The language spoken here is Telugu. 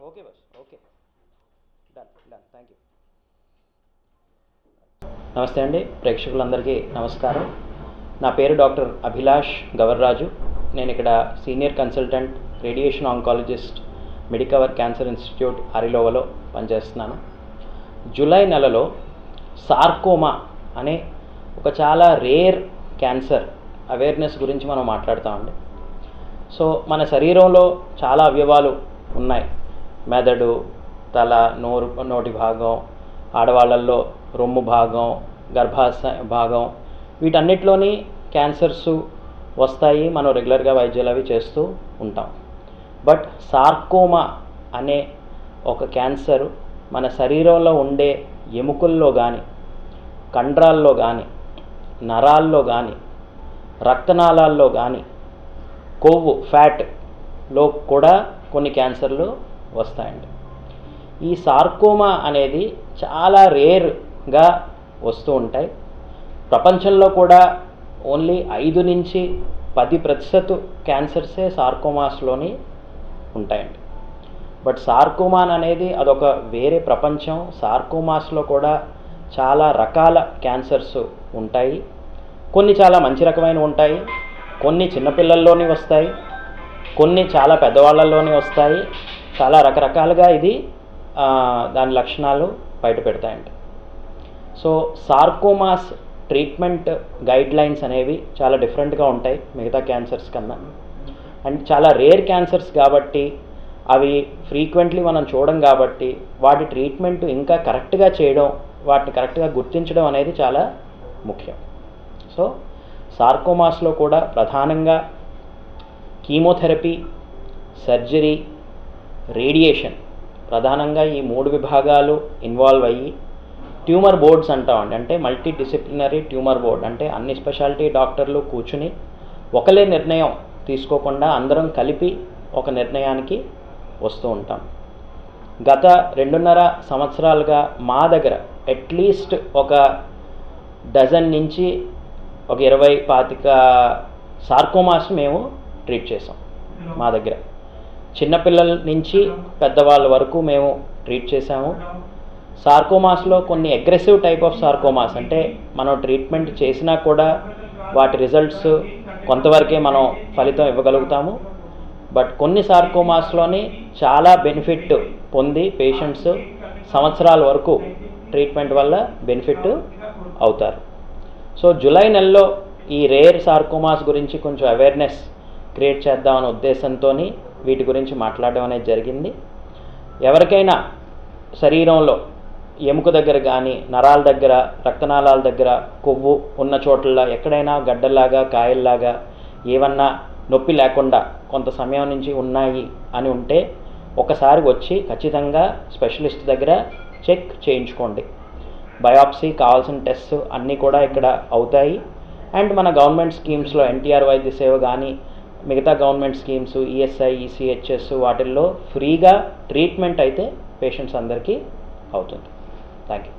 Okay bus okay done done thank you. నమస్తే అండి, ప్రేక్షకులందరికీ నమస్కారం. నా పేరు డాక్టర్ అభిలాష్ గవర్రాజు. నేను ఇక్కడ senior consultant radiation oncologist Medicover cancer institute అరిలోవలో పనిచేస్తున్నాను. జూలై నెలలో సార్కోమా అనే ఒక చాలా రేర్ క్యాన్సర్ అవేర్నెస్ గురించి మనం మాట్లాడుతామండి. సో మన శరీరంలో చాలా అవయవాలు ఉన్నాయి. మెదడు, తల, నోటి భాగం, ఆడవాళ్ళల్లో రొమ్ము భాగం, గర్భాశయ భాగం, వీటన్నిటిలోని క్యాన్సర్స్ వస్తాయి. మనం రెగ్యులర్గా వైద్యాలు అవి చేస్తూ ఉంటాం. బట్ సార్కోమా అనే ఒక క్యాన్సర్ మన శరీరంలో ఉండే ఎముకల్లో కానీ, కండరాల్లో కానీ, నరాల్లో కానీ, రక్తనాళాల్లో కానీ, కొవ్వు ఫ్యాట్లో కూడా కొన్ని క్యాన్సర్లు వస్తాయండి. ఈ సార్కోమా అనేది చాలా రేర్గా వస్తూ ఉంటాయి. ప్రపంచంలో కూడా ఓన్లీ 5 నుంచి 10% క్యాన్సర్సే సార్కోమాస్లోని ఉంటాయండి. బట్ సార్కోమా అనేది అదొక వేరే ప్రపంచం. సార్కోమాస్లో కూడా చాలా రకాల క్యాన్సర్స్ ఉంటాయి. కొన్ని చాలా మంచి రకమైనవి ఉంటాయి, కొన్ని చిన్నపిల్లల్లోని వస్తాయి, కొన్ని చాలా పెద్దవాళ్ళల్లోని వస్తాయి. చాలా రకరకాలుగా ఇది దాని లక్షణాలు బయట పెడతాయండి. సో సార్కోమాస్ ట్రీట్మెంట్ గైడ్లైన్స్ అనేవి చాలా డిఫరెంట్గా ఉంటాయి మిగతా క్యాన్సర్స్ కన్నా. అండ్ చాలా రేర్ క్యాన్సర్స్ కాబట్టి అవి ఫ్రీక్వెంట్లీ మనం చూడం కాబట్టి వాటి ట్రీట్మెంట్ ఇంకా కరెక్ట్గా చేయడం, వాటిని కరెక్ట్గా గుర్తించడం అనేది చాలా ముఖ్యం. సో సార్కోమాస్లో కూడా ప్రధానంగా కీమోథెరపీ, సర్జరీ, రేడియేషన్, ప్రధానంగా ఈ 3 విభాగాలు ఇన్వాల్వ్ అయ్యి ట్యూమర్ బోర్డ్స్ అంటామండి. అంటే మల్టీ డిసిప్లినరీ ట్యూమర్ బోర్డ్, అంటే అన్ని స్పెషాలిటీ డాక్టర్లు కూర్చుని ఒకలే నిర్ణయం తీసుకోకుండా అందరం కలిపి ఒక నిర్ణయానికి వస్తూ ఉంటాం. గత 2.5 సంవత్సరాలుగా మా దగ్గర అట్లీస్ట్ ఒక డజన్ నుంచి ఒక 20-25 సార్కోమాస్ మేము ట్రీట్ చేసాం మా దగ్గర. చిన్నపిల్లల నుంచి పెద్దవాళ్ళ వరకు మేము ట్రీట్ చేసాము. సార్కోమాస్లో కొన్ని అగ్రెసివ్ టైప్ ఆఫ్ సార్కోమాస్, అంటే మనం ట్రీట్మెంట్ చేసినా కూడా వాటి రిజల్ట్స్ కొంతవరకే మనం ఫలితం ఇవ్వగలుగుతాము. బట్ కొన్ని సార్కోమాస్లోని చాలా బెనిఫిట్ పొంది పేషెంట్స్ సంవత్సరాల వరకు ట్రీట్మెంట్ వల్ల బెనిఫిట్ అవుతారు. సో జూలై నెలలో ఈ రేర్ సార్కోమాస్ గురించి కొంచెం అవేర్నెస్ క్రియేట్ చేద్దామనే ఉద్దేశంతో వీటి గురించి మాట్లాడడం అనేది జరిగింది. ఎవరికైనా శరీరంలో ఎముక దగ్గర కానీ, నరాల దగ్గర, రక్తనాళాల దగ్గర కొవ్వు ఉన్న చోట్ల ఎక్కడైనా గడ్డల్లాగా, కాయల్లాగా ఏమన్నా నొప్పి లేకుండా కొంత సమయం నుంచి ఉన్నాయి అని ఉంటే ఒకసారి వచ్చి ఖచ్చితంగా స్పెషలిస్ట్ దగ్గర చెక్ చేయించుకోండి. బయాప్సీ, కావాల్సిన టెస్ట్ అన్నీ కూడా ఇక్కడ అవుతాయి. అండ్ మన గవర్నమెంట్ స్కీమ్స్లో ఎన్టీఆర్ వైద్య సేవ కానీ, మిగతా గవర్నమెంట్ స్కీమ్స్, ఈఎస్ఐ, ఈసీహెచ్ఎస్ వాటిల్లో ఫ్రీగా ట్రీట్మెంట్ అయితే పేషెంట్స్ అందరికీ అవుతుంది. Thank you.